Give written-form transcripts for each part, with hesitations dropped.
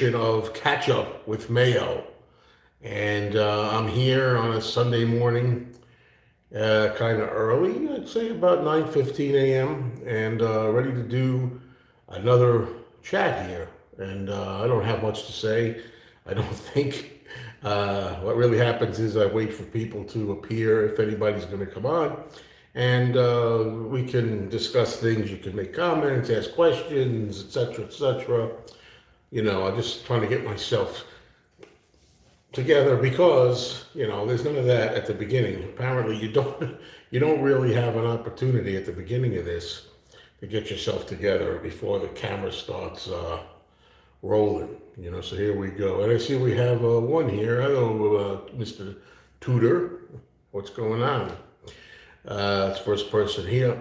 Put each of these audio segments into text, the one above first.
Of Catchup with Mayo. And I'm here on a Sunday morning, kind of early, I'd say about 9:15 a.m., and ready to do another chat here. And I don't have much to say. I don't think what really happens is I wait for people to appear if anybody's going to come on. And we can discuss things. You can make comments, ask questions, etc., etc. I'm just trying to get myself together because there's none of that at the beginning. Apparently, you don't really have an opportunity at the beginning of this to get yourself together before the camera starts rolling. So here we go, and I see we have one here. Hello, Mr. Tudor. What's going on? It's first person here.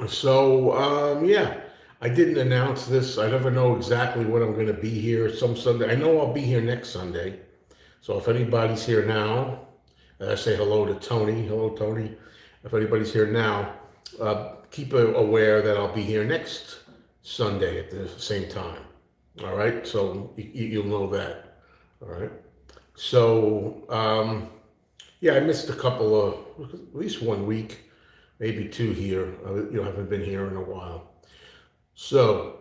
So, yeah, I didn't announce this. I never know exactly when I'm going to be here. Some Sunday, I know I'll be here next Sunday. So if anybody's here now, say hello to Tony. Hello, Tony. If anybody's here now, keep aware that I'll be here next Sunday at the same time. All right. So you'll know that. All right. So, yeah, I missed a couple of, at least 1 week, maybe two here. Haven't been here in a while. So,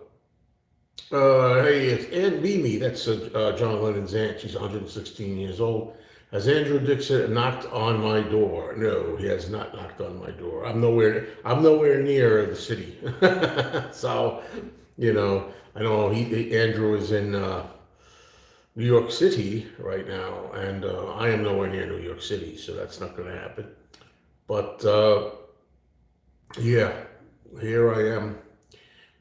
hey, it's Aunt Mimi. That's John Lennon's aunt. She's 116 years old. Has Andrew Dixon knocked on my door? No, he has not knocked on my door. I'm nowhere near the city. So, I know Andrew is in New York City right now, and I am nowhere near New York City, so that's not going to happen. But yeah, here I am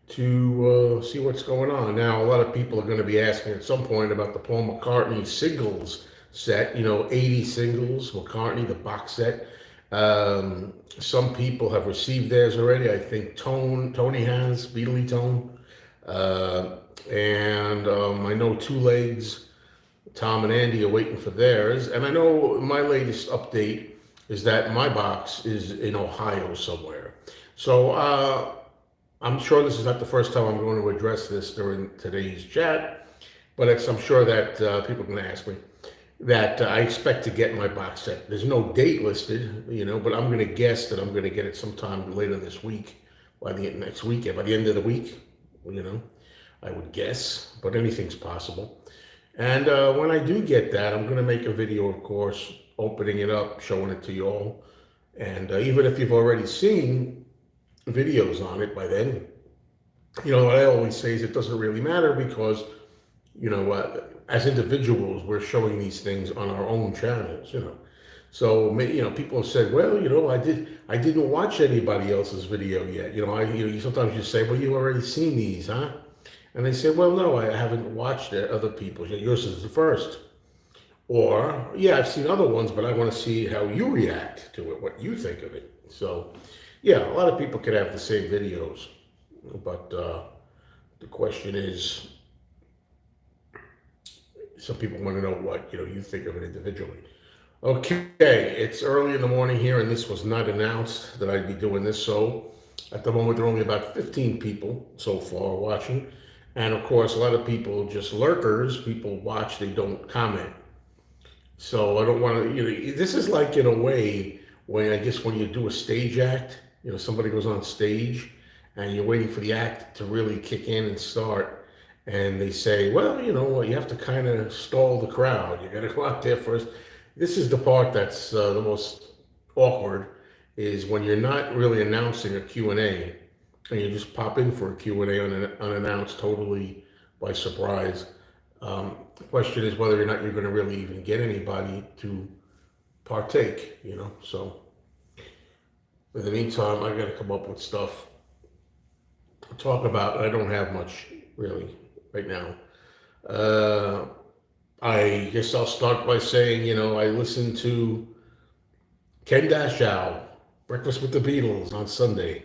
to see what's going on. Now, a lot of people are going to be asking at some point about the Paul McCartney singles set, 80 singles, McCartney, the box set. Some people have received theirs already. I think Tony has, Beatley Tone. And I know Two Legs, Tom and Andy are waiting for theirs. And I know my latest update is that my box is in Ohio somewhere. So, I'm sure this is not the first time I'm going to address this during today's chat, but I'm sure that people are going to ask me that I expect to get my box set. There's no date listed, but I'm going to guess that I'm going to get it sometime later this week, by the next weekend, by the end of the week, I would guess, but anything's possible. And when I do get that, I'm going to make a video, of course, opening it up, showing it to you all. And even if you've already seen videos on it by then, what I always say is it doesn't really matter because, as individuals, we're showing these things on our own channels, So, people have said, well, I didn't watch anybody else's video yet. Sometimes you say, well, you've already seen these, huh? And they say, well, no, I haven't watched other people's yet. Yours is the first. Or, yeah, I've seen other ones, but I want to see how you react to it, what you think of it. So, yeah, a lot of people could have the same videos, but the question is, some people want to know what you think of it individually. Okay, it's early in the morning here, and this was not announced that I'd be doing this. So, at the moment, there are only about 15 people so far watching, and of course, a lot of people just lurkers. People watch, they don't comment. So I don't want to. This is like in a way when I guess when you do a stage act. Somebody goes on stage and you're waiting for the act to really kick in and start. And they say, well, you have to kind of stall the crowd. You got to go out there first. This is the part that's the most awkward, is when you're not really announcing a Q&A and you just pop in for a Q&A unannounced, totally by surprise. The question is whether or not you're going to really even get anybody to partake, So in the meantime, I got to come up with stuff to talk about. I don't have much really right now. I guess I'll start by saying, I listened to Ken Dashow, Breakfast with the Beatles on Sunday.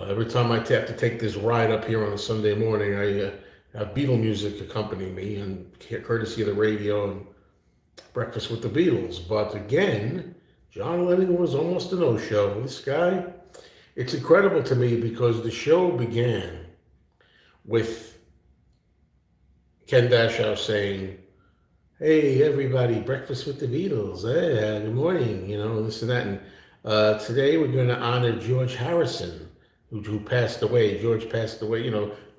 Every time I have to take this ride up here on a Sunday morning, I have Beatle music accompany me, and courtesy of the radio and Breakfast with the Beatles. But again, John Lennon was almost a no-show. This guy, it's incredible to me because the show began with Ken Dashow saying, "Hey, everybody, breakfast with the Beatles. Hey, good morning," this and that. And today we're going to honor George Harrison, who passed away. George passed away,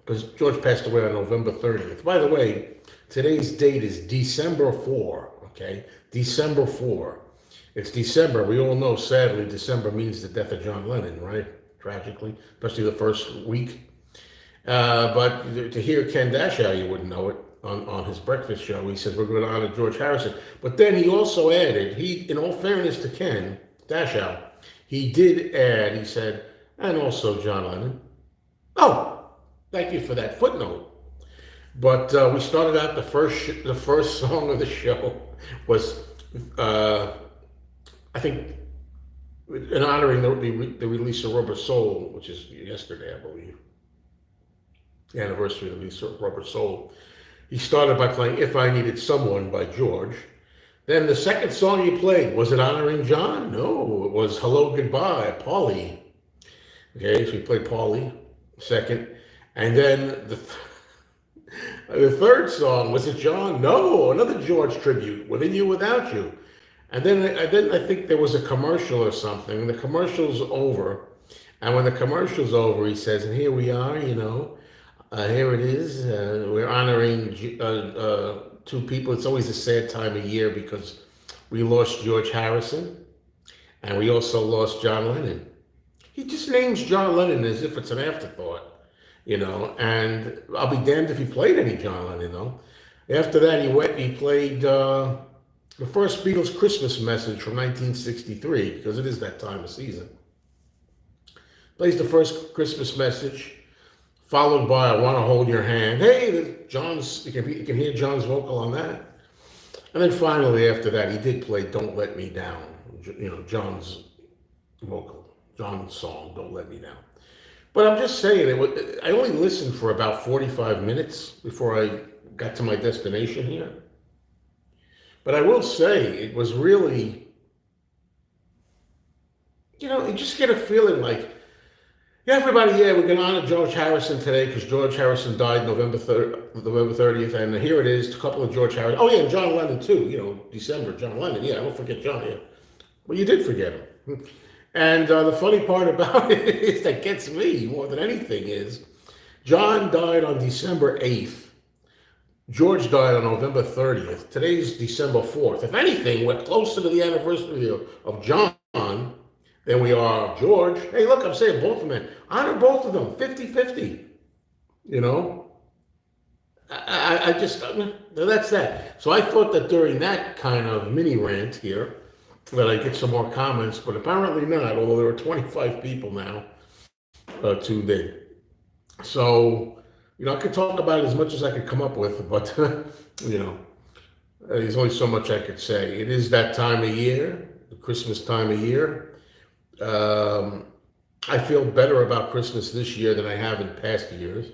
because George passed away on November 30th. By the way, today's date is December 4, okay? December 4. It's December. We all know, sadly, December means the death of John Lennon, right? Tragically, especially the first week. But to hear Ken Dashow, you wouldn't know it, on his breakfast show. He said, we're going to honor George Harrison. But then he also added, in all fairness to Ken Dashow, he did add, he said, and also John Lennon. Oh, thank you for that footnote. But we started out the first song of the show was, I think, in honoring the release of Rubber Soul, which is yesterday, I believe, the anniversary of the release of Rubber Soul. He started by playing If I Needed Someone by George. Then the second song he played, was it honoring John? No, it was Hello Goodbye, Paulie. Okay, so he played Paulie second. And then the third song, was it John? No, another George tribute, Within You, Without You. And then I think there was a commercial or something. And the commercial's over. And when the commercial's over, he says, and here we are, here it is. We're honoring two people. It's always a sad time of year because we lost George Harrison and we also lost John Lennon. He just names John Lennon as if it's an afterthought, and I'll be damned if he played any John Lennon, though. After that, he played the first Beatles Christmas message from 1963, because it is that time of season. Plays the first Christmas message, followed by I Want to Hold Your Hand. Hey, you can hear John's vocal on that. And then finally, after that, he did play Don't Let Me Down, John's vocal, John's song, Don't Let Me Down. But I'm just saying, I only listened for about 45 minutes before I got to my destination here. But I will say, it was really, you just get a feeling like, yeah, everybody, we're going to honor George Harrison today because George Harrison died November 30th, and here it is, a couple of George Harrison. Oh, yeah, and John Lennon, too, December, John Lennon. Yeah, don't forget John, yeah. Well, you did forget him. And the funny part about it is that gets me more than anything is John died on December 8th. George died on November 30th. Today's December 4th. If anything, we're closer to the anniversary of John than we are George. Hey, look, I'm saying both of them. Honor both of them, 50-50. I just, that's that. So I thought that during that kind of mini rant here, that I'd get some more comments, but apparently not, although there are 25 people now tuned in. So, I could talk about it as much as I could come up with, but, there's only so much I could say. It is that time of year, the Christmas time of year. I feel better about Christmas this year than I have in past years.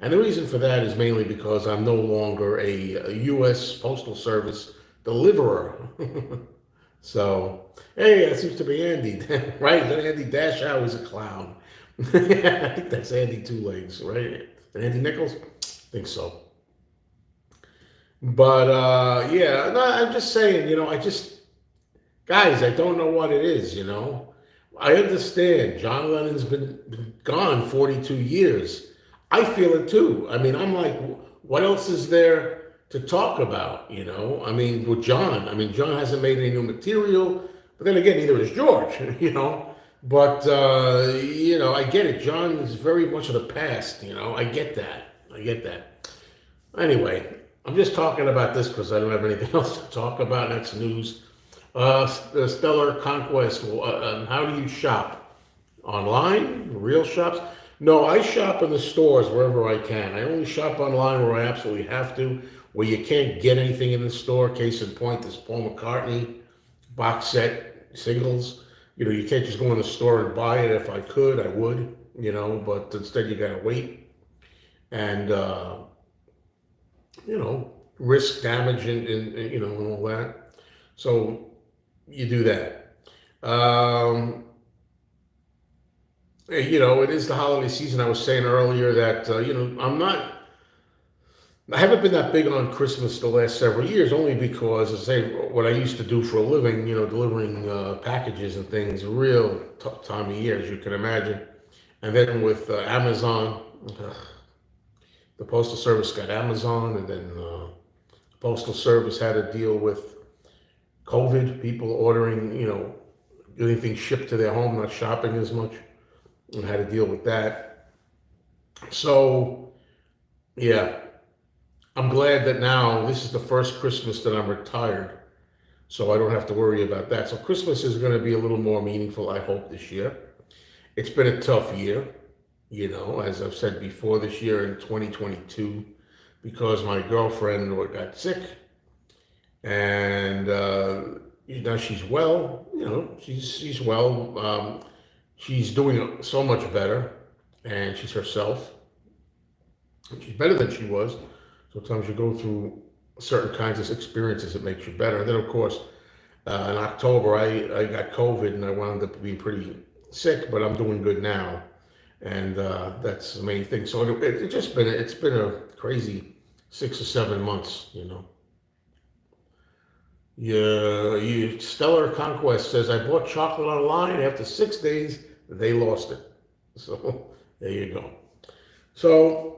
And the reason for that is mainly because I'm no longer a U.S. Postal Service deliverer. So, hey, that seems to be Andy, right? Is that Andy Dashow? He's a clown. I think that's Andy Two Legs, right? And Andy Nichols? I think so. But, yeah, no, I'm just saying, guys, I don't know what it is, I understand John Lennon's been gone 42 years. I feel it too. I mean, I'm like, what else is there to talk about, I mean, with John. I mean, John hasn't made any new material, but then again, neither is George, But, I get it. John is very much of the past, I get that. Anyway, I'm just talking about this because I don't have anything else to talk about. That's news. The Stellar Conquest. How do you shop? Online? Real shops? No, I shop in the stores wherever I can. I only shop online where I absolutely have to, where you can't get anything in the store. Case in point, this Paul McCartney box set singles. You can't just go in the store and buy it. If I could, I would, but instead you gotta wait and, risk damage and all that. So you do that. It is the holiday season. I was saying earlier that, I'm not I haven't been that big on Christmas the last several years, only because, I say, what I used to do for a living, delivering packages and things, a real tough time of year, as you can imagine. And then with Amazon, the Postal Service got Amazon, and then the Postal Service had to deal with COVID, people ordering, anything shipped to their home, not shopping as much, and had to deal with that. So, yeah, I'm glad that now this is the first Christmas that I'm retired, so I don't have to worry about that. So Christmas is going to be a little more meaningful, I hope, this year. It's been a tough year, as I've said before, this year in 2022, because my girlfriend got sick, and now she's well. She's well. She's doing so much better, and she's herself. She's better than she was. Sometimes you go through certain kinds of experiences that makes you better. And then, of course, in October, I got COVID and I wound up being pretty sick, but I'm doing good now, and that's the main thing. So it's been a crazy 6 or 7 months. Yeah, Stellar Conquest says I bought chocolate online. After 6 days, they lost it. So there you go. So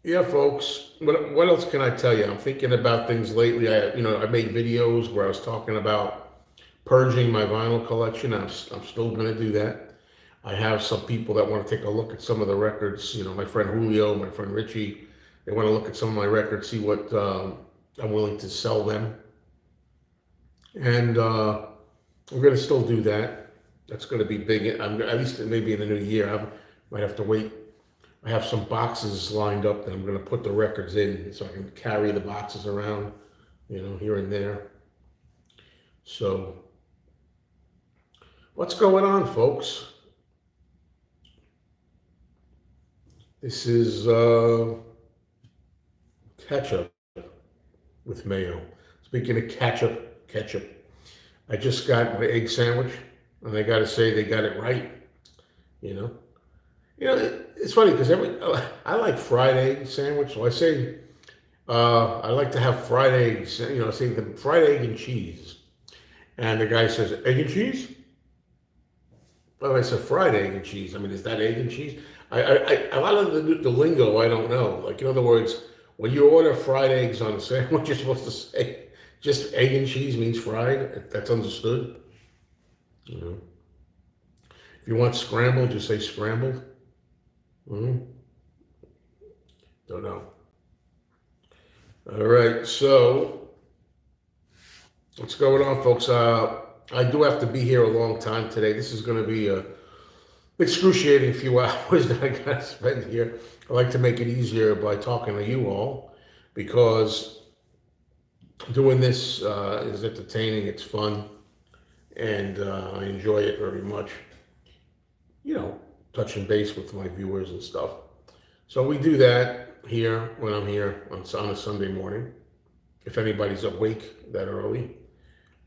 yeah, folks. What else can I tell you? I'm thinking about things lately. I made videos where I was talking about purging my vinyl collection. I'm still going to do that. I have some people that want to take a look at some of the records. My friend Julio, my friend Richie, they want to look at some of my records, see what I'm willing to sell them. And I'm going to still do that. That's going to be big. At least maybe in the new year. I might have to wait. I have some boxes lined up that I'm going to put the records in so I can carry the boxes around, here and there. So, what's going on, folks? This is Catchup with Mayo. Speaking of ketchup. I just got my egg sandwich, and I got to say they got it right. You know, it's funny because I like fried egg sandwich, so I say I like to have fried eggs. I say the fried egg and cheese, and the guy says egg and cheese. Well, I said fried egg and cheese. I mean, is that egg and cheese? A lot of the lingo I don't know. Like in other words, when you order fried eggs on a sandwich, you're supposed to say just egg and cheese means fried. That's understood. You know, if you want scrambled, just say scrambled. Mm-hmm. Don't know. All right, so what's going on, folks? I do have to be here a long time today. This is going to be a excruciating few hours that I got to spend here. I like to make it easier by talking to you all because doing this is entertaining, it's fun, and I enjoy it very much. Touching base with my viewers and stuff. So we do that here when I'm here on a Sunday morning. If anybody's awake that early,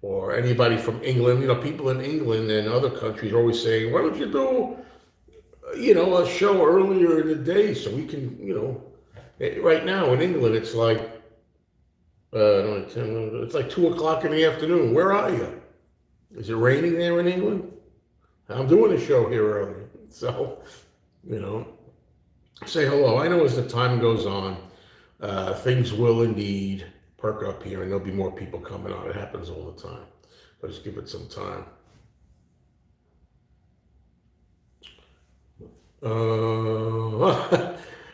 or anybody from England, people in England and other countries are always saying, why don't you do, a show earlier in the day so we can, right now in England, it's like, no, it's like 2 o'clock in the afternoon. Where are you? Is it raining there in England? I'm doing a show here early. So, say hello. I know as the time goes on, things will indeed perk up here and there'll be more people coming on. It happens all the time. But just give it some time.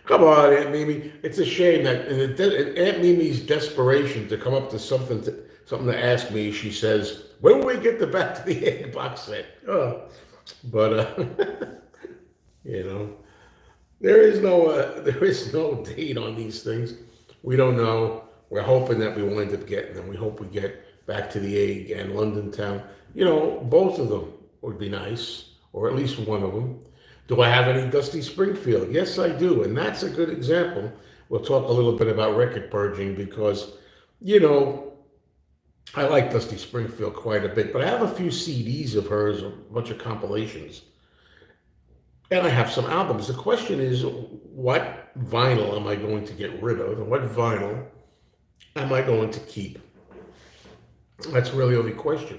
Come on, Aunt Mimi. It's a shame that in Aunt Mimi's desperation to come up to something to ask me, she says, "When will we get the back to the egg box set?" Oh, but you know, there is no date on these things. We don't know. We're hoping that we will end up getting them. We hope we get back to the egg and London Town. Both of them would be nice, or at least one of them. Do I have any Dusty Springfield? Yes, I do. And that's a good example. We'll talk a little bit about record purging because, I like Dusty Springfield quite a bit, but I have a few CDs of hers, a bunch of compilations. and I have some albums. The question is, what vinyl am I going to get rid of, and what vinyl am I going to keep? That's really the only question.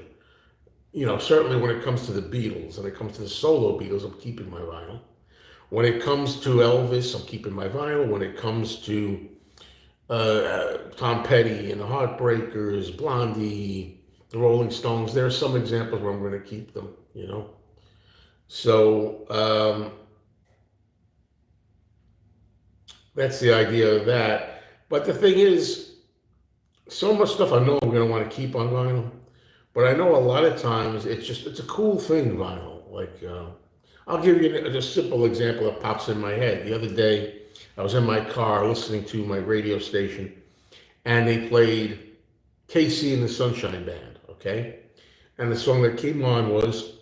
Certainly when it comes to the Beatles and it comes to the solo Beatles, I'm keeping my vinyl. When it comes to Elvis, I'm keeping my vinyl. When it comes to Tom Petty and the Heartbreakers, Blondie, the Rolling Stones, there are some examples where I'm going to keep them. So that's the idea of that. But the thing is, so much stuff I know I'm going to want to keep on vinyl. But I know a lot of times it's a cool thing, vinyl. Like, I'll give you a simple example that pops in my head. The other day, I was in my car listening to my radio station, and they played KC and the Sunshine Band, okay? And the song that came on was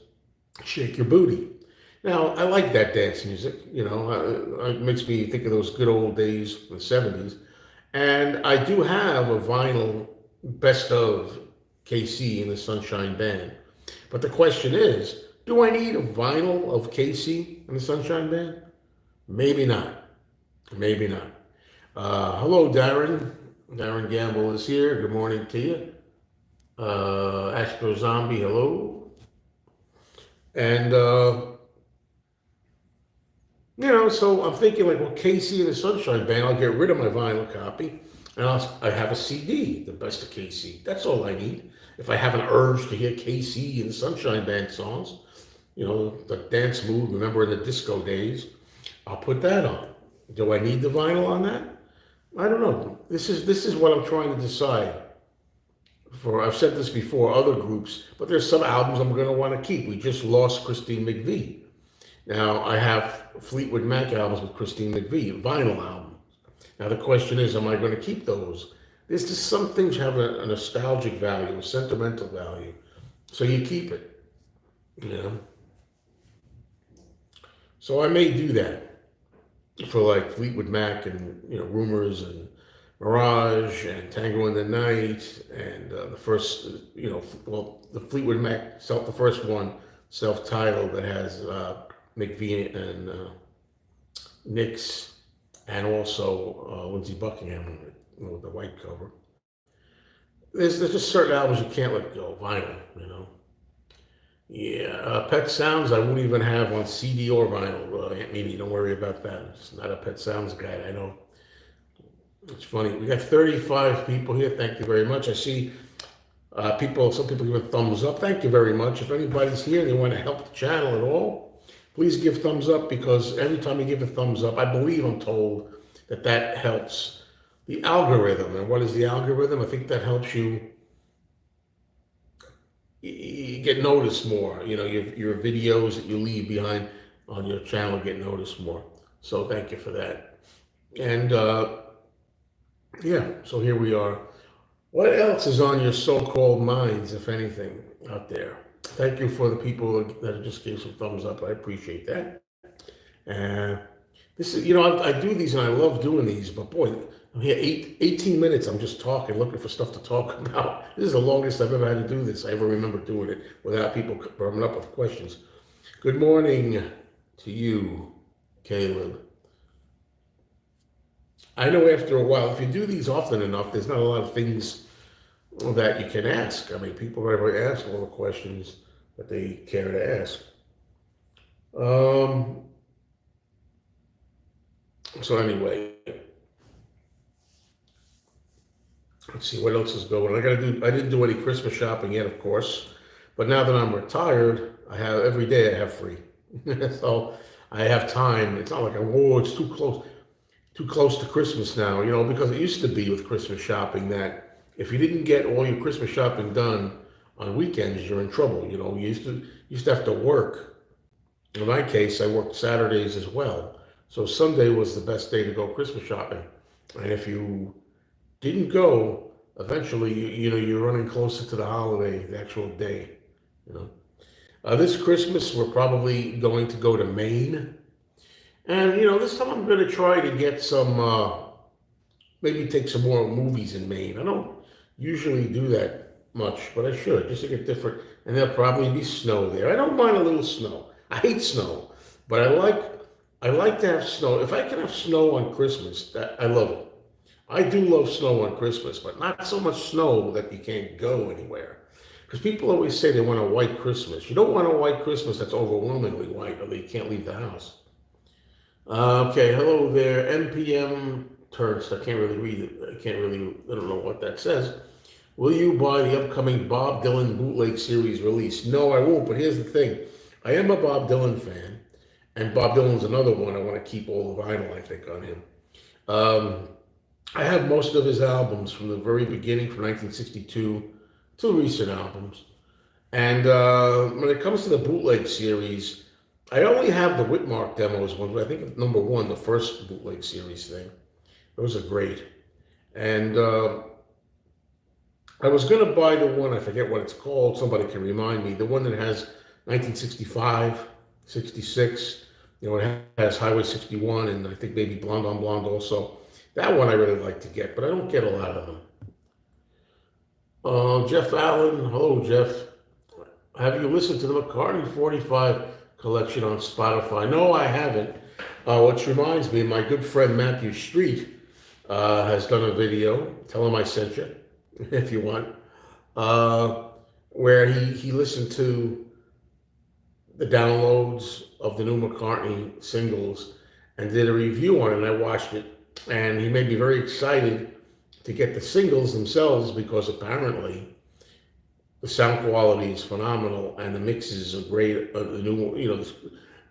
Shake Your Booty. Now, I like that dance music, it makes me think of those good old days, the 70s. And I do have a vinyl best of KC and the Sunshine Band. But the question is, do I need a vinyl of KC and the Sunshine Band? Maybe not. Maybe not. Hello, Darren. Darren Gamble is here. Good morning to you. Astro Zombie, hello. And, so I'm thinking like, well, KC and the Sunshine Band, I'll get rid of my vinyl copy. And I have a CD, the best of KC. That's all I need. If I have an urge to hear KC and the Sunshine Band songs, the dance move, remember in the disco days, I'll put that on. Do I need the vinyl on that? I don't know. This is what I'm trying to decide. I've said this before, other groups, but there's some albums I'm going to want to keep. We just lost Christine McVie. Now, I have Fleetwood Mac albums with Christine McVie, vinyl albums. Now, the question is, am I going to keep those? There's just some things have a nostalgic value, a sentimental value. So you keep it. So I may do that for like Fleetwood Mac and, Rumors and Mirage and Tango in the Night and the first, the Fleetwood Mac, the first one, self-titled that has McVie and Nix and also Lindsey Buckingham with the white cover. There's just certain albums you can't let go, vinyl. Yeah, Pet Sounds I won't even have on CD or vinyl. Aunt Mimi, don't worry about that. I'm just not a Pet Sounds guy, I know. It's funny. We got 35 people here. Thank you very much. I see some people give a thumbs up. Thank you very much. If anybody's here and they want to help the channel at all, please give thumbs up, because every time you give a thumbs up, I'm told that helps the algorithm. And what is the algorithm? I think that helps you get noticed more. Your videos that you leave behind on your channel get noticed more. So thank you for that. And so here we are. What else is on your so-called minds, if anything, out there? Thank you for the people that just gave some thumbs up. I appreciate that. And this is, I do these and I love doing these, but boy, I'm here 18 minutes. I'm just talking, looking for stuff to talk about. This is the longest I've ever had to do this. I ever remember doing it without people coming up with questions. Good morning to you, Caleb. I know after a while, if you do these often enough, there's not a lot of things that you can ask. I mean, people rarely ask all the questions that they care to ask. So anyway, let's see what else is going. I didn't do any Christmas shopping yet, of course, but now that I'm retired, every day I have free. So I have time. It's not like it's too close to Christmas now, because it used to be with Christmas shopping that if you didn't get all your Christmas shopping done on weekends, you're in trouble. You used to have to work. In my case, I worked Saturdays as well. So Sunday was the best day to go Christmas shopping. And if you didn't go, eventually, you're running closer to the holiday, the actual day. This Christmas, we're probably going to go to Maine. And, this time I'm going to try to get maybe take some more movies in Maine. I don't usually do that much, but I should, just to get different. And there'll probably be snow there. I don't mind a little snow. I hate snow, But I like to have snow. If I can have snow on Christmas, I love it. I do love snow on Christmas, but not so much snow that you can't go anywhere. Because people always say they want a white Christmas. You don't want a white Christmas that's overwhelmingly white, or they can't leave the house. Okay, hello there, NPM Turnst. I can't really read it. I don't know what that says. Will you buy the upcoming Bob Dylan bootleg series release? No, I won't, but here's the thing. I am a Bob Dylan fan, and Bob Dylan's another one. I want to keep all the vinyl, I think, on him. Um, I have most of his albums from the very beginning, from 1962 to recent albums. And when it comes to the bootleg series, I only have the Whitmark demos one, but I think number one, the first bootleg series thing. Those are great. And I was going to buy the one, I forget what it's called, somebody can remind me, the one that has 1965, 66, it has Highway 61 and I think maybe Blonde on Blonde also. That one I really like to get, but I don't get a lot of them. Jeff Allen, hello Jeff. Have you listened to the McCartney 45 collection on Spotify? No, I haven't. Which reminds me, my good friend Matthew Street has done a video. Tell him I sent you, if you want, uh, where he listened to the downloads of the new McCartney singles and did a review on it, and I watched it. And he made me very excited to get the singles themselves because apparently the sound quality is phenomenal and the mixes are great. The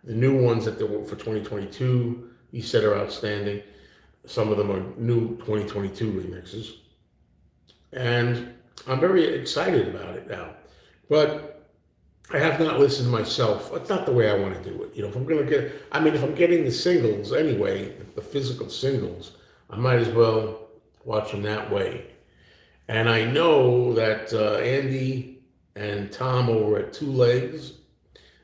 new ones that they were for 2022, he said are outstanding. Some of them are new 2022 remixes, and I'm very excited about it now. But I have not listened myself. It's not the way I want to do it. If I'm going to if I'm getting the singles anyway, the physical singles, I might as well watch them that way. And I know that Andy and Tom over at Two Legs,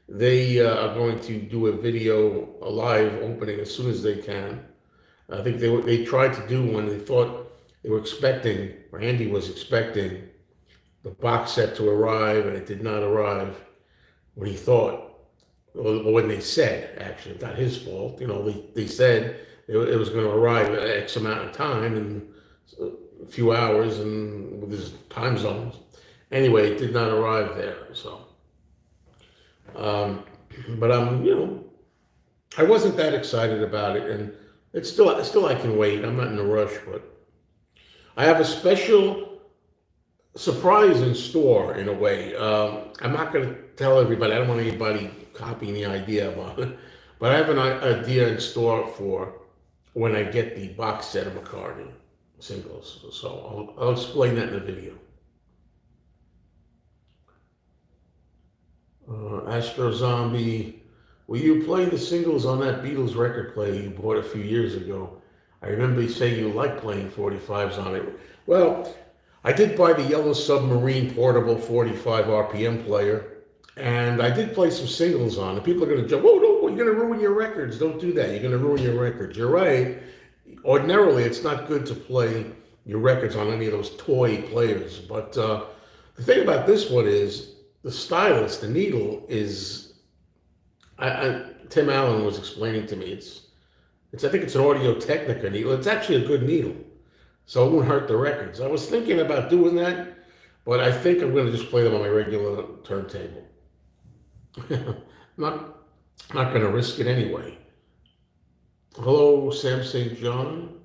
they are going to do a video, a live opening as soon as they can. I think they tried to do one. They thought they were expecting, or Andy was expecting, the box set to arrive, and it did not arrive when he thought, or when they said, actually, it's not his fault. They said it was going to arrive at X amount of time and a few hours, and with his time zones. Anyway, it did not arrive there. So, but I wasn't that excited about it, and it's still I can wait. I'm not in a rush, but I have a special surprise in store in a way. I'm not going to tell everybody. I don't want anybody copying the idea about it, but I have an idea in store for when I get the box set of McCartney singles. So I'll explain that in the video. Astro Zombie, will you play the singles on that Beatles record player you bought a few years ago? I remember you saying you like playing 45s on it. Well, I did buy the Yellow Submarine portable 45 RPM player, and I did play some singles on it. People are going to jump, oh no, you're going to ruin your records. Don't do that. You're going to ruin your records. You're right. Ordinarily, it's not good to play your records on any of those toy players. But the thing about this one is the stylus, the needle is. Tim Allen was explaining to me. I think it's an Audio Technica needle. It's actually a good needle, so it won't hurt the records. I was thinking about doing that, but I think I'm going to just play them on my regular turntable. not not going to risk it anyway. Hello, Sam St. John.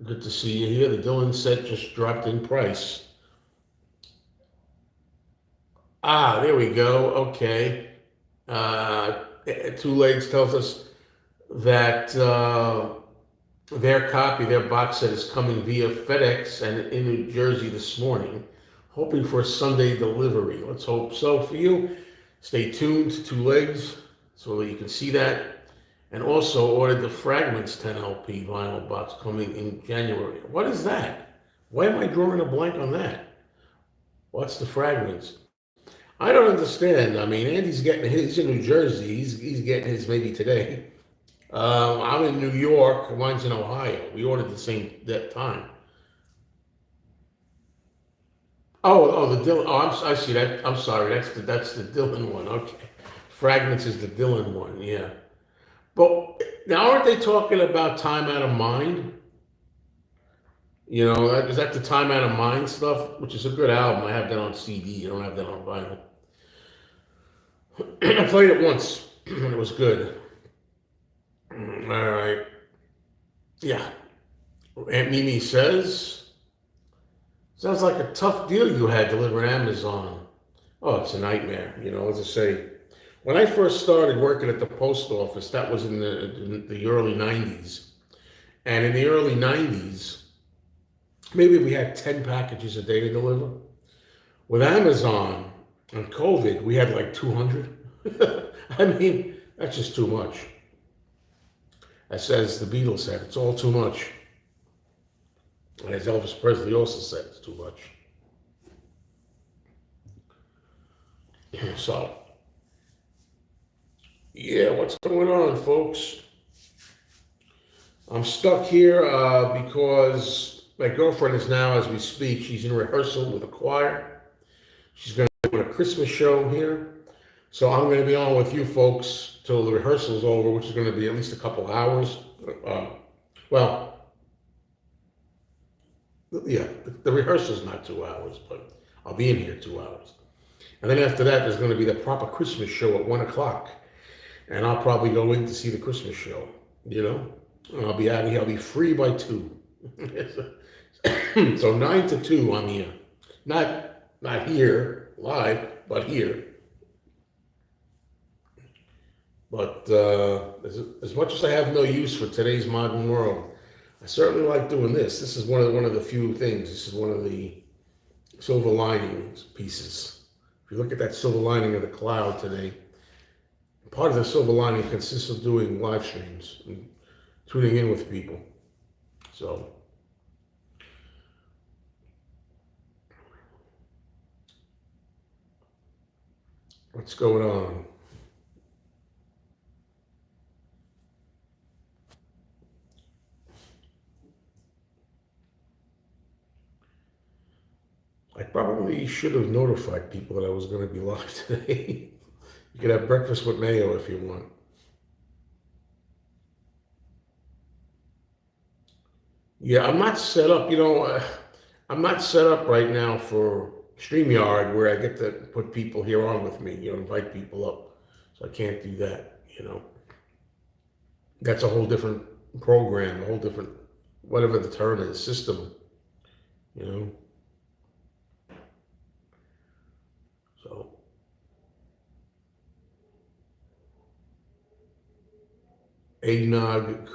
Good to see you here. The Dylan set just dropped in price. Ah, there we go. Okay. Two Legs tells us that their copy, their box set is coming via FedEx and in New Jersey this morning, hoping for a Sunday delivery. Let's hope so for you. Stay tuned to Two Legs so that you can see that. And also ordered the Fragments 10 LP vinyl box coming in January. What is that? Why am I drawing a blank on that? What's the Fragments? I don't understand. I mean, Andy's getting his. He's in New Jersey. He's getting his maybe today. I'm in New York. Mine's in Ohio. We ordered the same that time. The Dylan. Oh, I see that. I'm sorry. That's the Dylan one. Okay, Fragments is the Dylan one. Yeah. But now aren't they talking about Time Out of Mind? Is that the Time Out of Mind stuff, which is a good album. I have that on CD. I don't have that on vinyl. I played it once and it was good. All right. Yeah. Aunt Mimi says, sounds like a tough deal you had delivering Amazon. Oh, it's a nightmare. As I say, when I first started working at the post office, that was in the early 90s. And in the early 90s, maybe we had 10 packages a day to deliver. With Amazon and COVID, we had like 200. I mean, that's just too much. As the Beatles said, it's all too much. And as Elvis Presley also said, it's too much. So, yeah, what's going on, folks? I'm stuck here because my girlfriend is now, as we speak, she's in rehearsal with a choir. She's going to do a Christmas show here. So I'm going to be on with you folks till the rehearsal's over, which is going to be at least a couple hours. Well, yeah, the rehearsal's not 2 hours, but I'll be in here 2 hours. And then after that, there's going to be the proper Christmas show at 1 o'clock. And I'll probably go in to see the Christmas show, And I'll be out of here. I'll be free by 2. So 9 to 2 I'm here. Not here live, but here. But as much as I have no use for today's modern world, I certainly like doing this. This is one of the few things. This is one of the silver linings pieces. If you look at that silver lining of the cloud today, part of the silver lining consists of doing live streams and tuning in with people. So, what's going on? I probably should have notified people that I was going to be live today. You can have breakfast with Mayo if you want. Yeah, I'm not set up, I'm not set up right now for StreamYard where I get to put people here on with me, invite people up. So I can't do that. That's a whole different program, a whole different, whatever the term is, system, you know. So eggnog,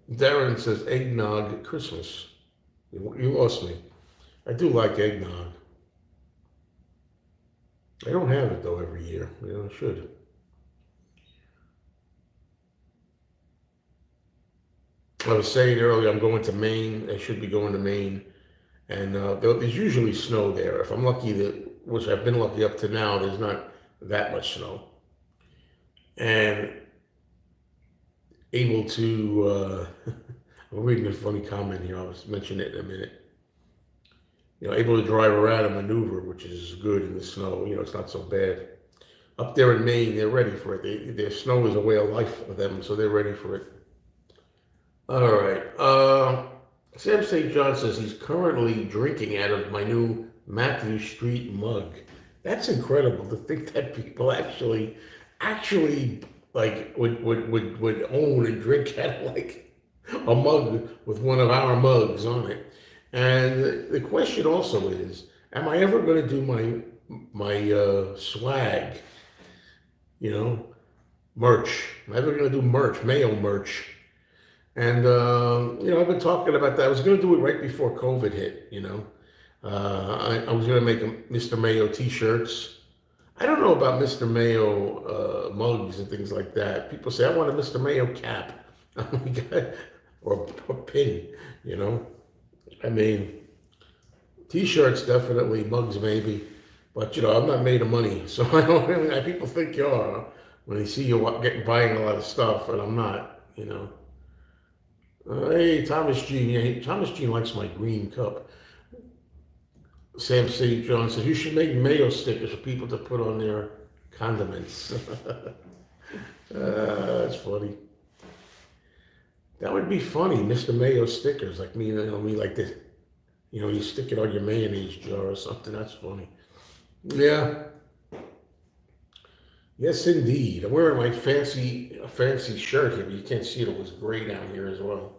Darren says eggnog Christmas. You lost me. I do like eggnog. I don't have it though every year. I should. I was saying earlier, I'm going to Maine. I should be going to Maine, and there's usually snow there. If I'm lucky, which I've been lucky up to now, there's not that much snow, and able to. I'm reading a funny comment here. I'll mention it in a minute. Able to drive around and maneuver, which is good in the snow. It's not so bad. Up there in Maine, they're ready for it. Their snow is a way of life for them, so they're ready for it. All right. Sam St. John says he's currently drinking out of my new Matthew Street mug. That's incredible to think that people actually like would own and drink out of like a mug with one of our mugs on it. And the question also is, am I ever going to do my swag, merch? Am I ever going to do merch, Mayo merch? And I've been talking about that. I was going to do it right before COVID hit. I was going to make Mr. Mayo T-shirts. I don't know about Mr. Mayo mugs and things like that. People say I want a Mr. Mayo cap, or a pin. I mean, T-shirts definitely, mugs maybe, but I'm not made of money, so I don't really. People think you are when they see you buying a lot of stuff, and I'm not. Hey, Thomas Jean. Yeah, Thomas Jean likes my green cup. Sam St. John says you should make mayo stickers for people to put on their condiments. That's funny. That would be funny, Mr. Mayo stickers, like me, me like this. You stick it on your mayonnaise jar or something. That's funny. Yeah. Yes, indeed. I'm wearing my fancy shirt here, but you can't see it. It was gray down here as well.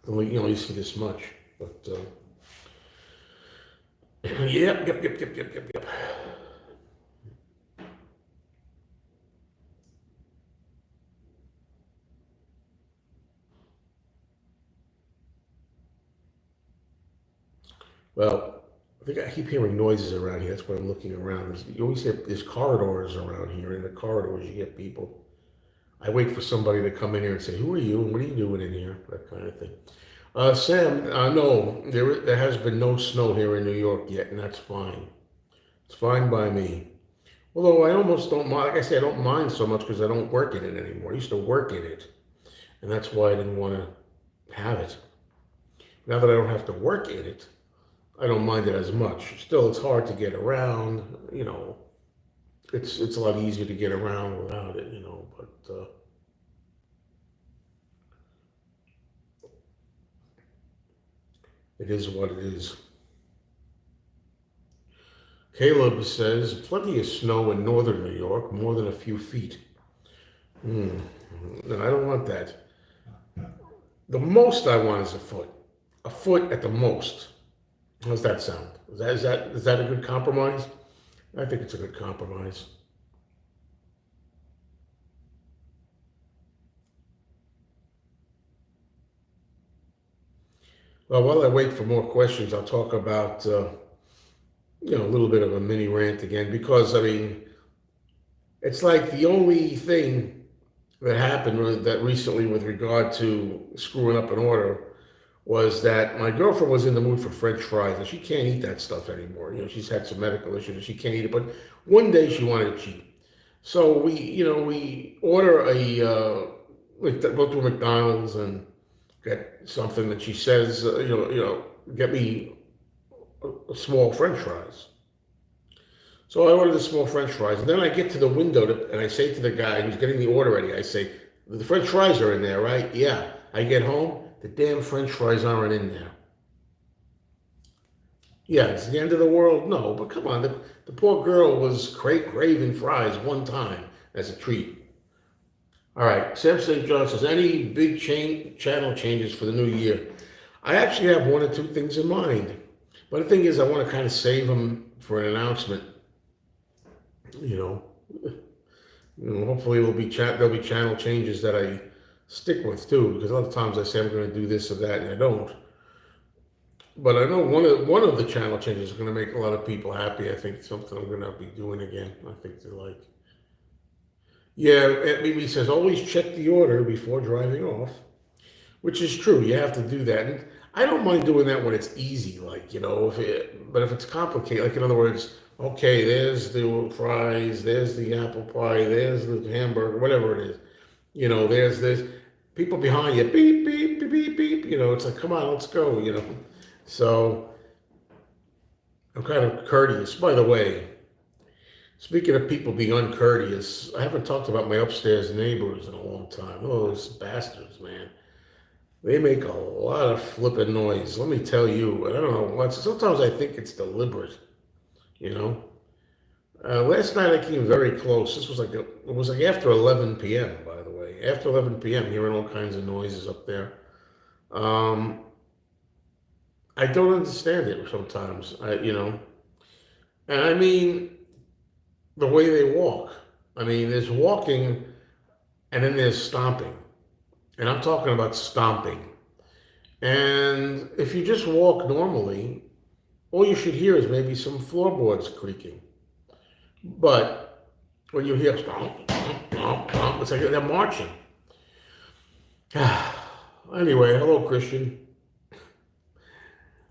You see this much. But yep. Well, I think I keep hearing noises around here. That's why I'm looking around. You always have there's corridors around here. In the corridors, you get people. I wait for somebody to come in here and say, "Who are you? And what are you doing in here?" That kind of thing. Sam, no, there has been no snow here in New York yet, and that's fine. It's fine by me. Although I almost don't mind. Like I say, I don't mind so much because I don't work in it anymore. I used to work in it, and that's why I didn't want to have it. Now that I don't have to work in it, I don't mind it as much. Still, it's hard to get around. It's a lot easier to get around without it. But it is what it is. Caleb says plenty of snow in northern New York, more than a few feet. No, I don't want that. The most I want is a foot at the most. How's that sound? Is that a good compromise? I think it's a good compromise. Well, while I wait for more questions, I'll talk about a little bit of a mini rant again because I mean it's like the only thing that happened that recently with regard to screwing up an order was that my girlfriend was in the mood for French fries and she can't eat that stuff anymore. She's had some medical issues and she can't eat it. But one day she wanted to cheat, so we order we go to McDonald's and get something that she says, get me a small French fries. So I order the small French fries, and then I get to the window and I say to the guy who's getting the order ready, I say, "The French fries are in there, right?" "Yeah." I get home, the damn French fries aren't in there. Yeah, it's the end of the world. No, but come on, the poor girl was craving fries one time as a treat. All right, Sam St. John says, any big channel changes for the new year? I actually have one or two things in mind. But the thing is, I want to kind of save them for an announcement. You know, hopefully there'll be channel changes that I stick with too, because a lot of times I say I'm going to do this or that, and I don't. But I know one of the channel changes is going to make a lot of people happy. I think something I'm going to be doing again. I think they like. Yeah, Mimi says always check the order before driving off, which is true. You have to do that. And I don't mind doing that when it's easy, like but if it's complicated, like in other words, okay, there's the fries, there's the apple pie, there's the hamburger, whatever it is. There's this people behind you, beep beep beep beep beep. It's like, come on, let's go. So I'm kind of courteous. By the way, speaking of people being uncourteous, I haven't talked about my upstairs neighbors in a long time. Oh, those bastards, man. They make a lot of flipping noise. Let me tell you, and I don't know what. Sometimes I think it's deliberate. You know. Last night I came very close. It was like after 11 p.m. By the way, after 11 p.m. hearing all kinds of noises up there. Um, I don't understand it sometimes. And I mean the way they walk. I mean, there's walking, and then there's stomping, and I'm talking about stomping. And if you just walk normally, all you should hear is maybe some floorboards creaking. But when you hear stomp, stomp, stomp, stomp, it's like they're marching. Anyway, hello, Christian.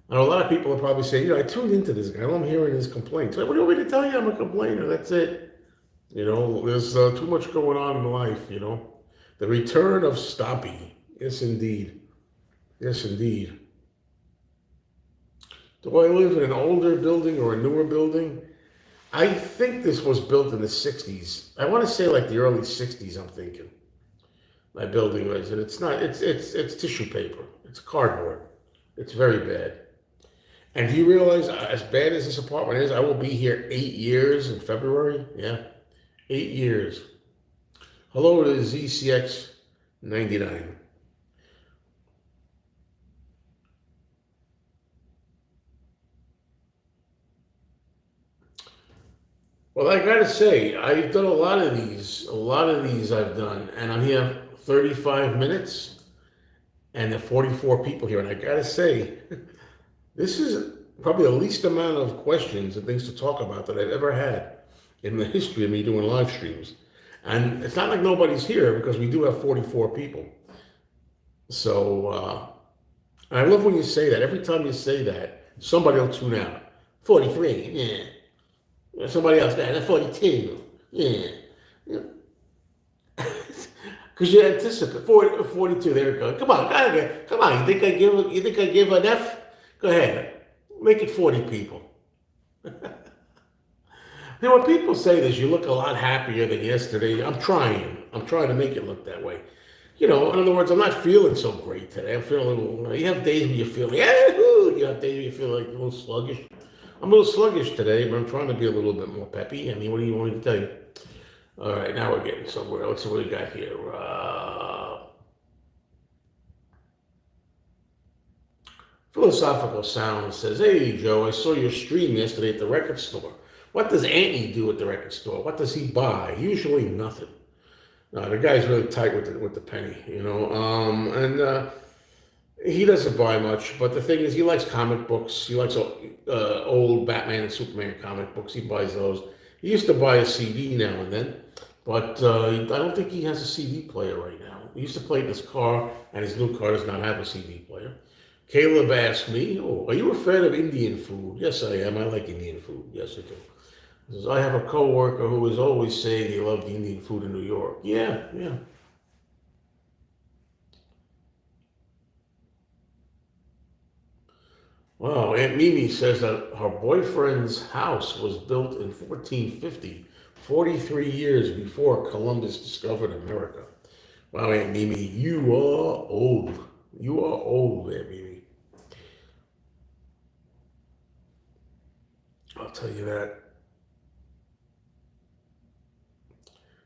I know a lot of people are probably saying, I tuned into this guy. I'm hearing his complaints. What do you want me to tell you? I'm a complainer. That's it. There's too much going on in life, The return of Stoppy. Yes, indeed. Yes, indeed. Do I live in an older building or a newer building? I think this was built in the 60s. I want to say like the early 60s, I'm thinking. My building was, and it's not, it's tissue paper. It's cardboard. It's very bad. And do you realize, as bad as this apartment is, I will be here 8 years in February? Yeah, 8 years. Hello to ZCX 99. Well, I gotta say, I've done a lot of these. A lot of these I've done, and I'm here 35 minutes, and there are 44 people here. And I gotta say, this is probably the least amount of questions and things to talk about that I've ever had in the history of me doing live streams. And it's not like nobody's here because we do have 44 people. So I love when you say that. Every time you say that, somebody will tune out. 43, yeah. Somebody else, that's 42, yeah. Because you anticipate 40, 42. There it goes. Come on, come on. You think I give an F? Go ahead, make it 40 people. Now, when people say this, you look a lot happier than yesterday. I'm trying. I'm trying to make it look that way. You know, in other words, I'm not feeling so great today. I'm feeling a little. You have days when you feel, yeah, you have days when you feel like a little sluggish. I'm a little sluggish today, but I'm trying to be a little bit more peppy. I mean, what do you want me to tell you? All right, now we're getting somewhere. Let's see what we got here. Philosophical Sound says, "Hey, Joe, I saw your stream yesterday at the record store. What does Anthony do at the record store? What does he buy? Usually nothing. No, the guy's really tight with the penny, you know. And he doesn't buy much, but the thing is, he likes comic books. He likes old Batman and Superman comic books. He buys those. He used to buy a CD now and then, but I don't think he has a CD player right now. He used to play in his car, and his new car does not have a CD player. Caleb asked me, "Oh, are you a fan of Indian food?" Yes, I am. I like Indian food. Yes, I do. He says, I have a coworker who was always saying he loved Indian food in New York. Yeah, yeah. Wow, Aunt Mimi says that her boyfriend's house was built in 1450, 43 years before Columbus discovered America. Wow, Aunt Mimi, you are old. You are old, Aunt Mimi. I'll tell you that.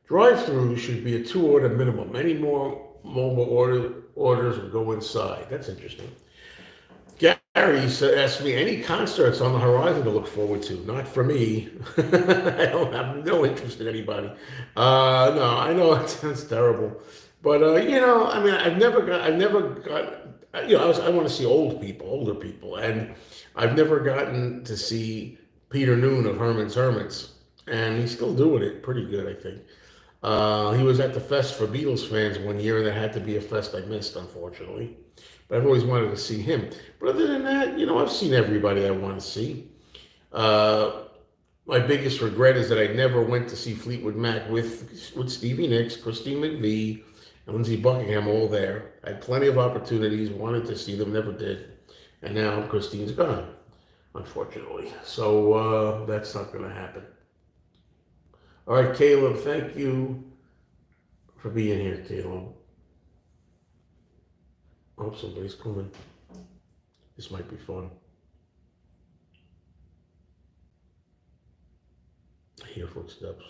Drive-through should be a two-order minimum. Any more mobile orders will go inside. That's interesting. Gary asked me any concerts on the horizon to look forward to. Not for me. I don't have no interest in anybody. No, I know it sounds terrible, but you know, I mean, I've never got, you know, I want to see older people, and I've never gotten to see Peter Noon of Herman's Hermits, and he's still doing it pretty good, I think. He was at the fest for Beatles fans one year, and that had to be a fest I missed, unfortunately. But I've always wanted to see him. But other than that, you know, I've seen everybody I want to see. Uh, my biggest regret is that I never went to see Fleetwood Mac with Stevie Nicks, Christine McVie, and Lindsey Buckingham all there. I had plenty of opportunities, wanted to see them, never did. And now Christine's gone, unfortunately. So that's not going to happen. All right, Caleb, thank you for being here, Caleb. Oh, somebody's coming. This might be fun. I hear footsteps.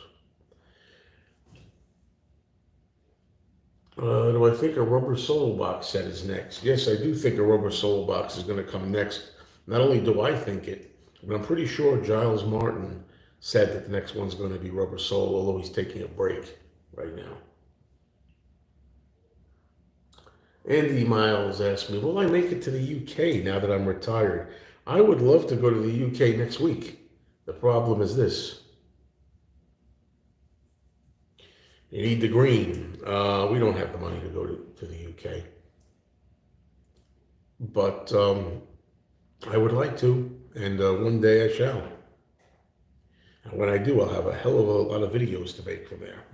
Do I think a rubber soul box set is next? Yes, I do think a rubber soul box is going to come next. Not only do I think it, but I'm pretty sure Giles Martin said that the next one's going to be rubber soul, although he's taking a break right now. Andy Miles asked me, will I make it to the UK now that I'm retired? I would love to go to the UK next week. The problem is this. You need the green. We don't have the money to go to the UK. But I would like to, and one day I shall. And when I do, I'll have a hell of a lot of videos to make from there.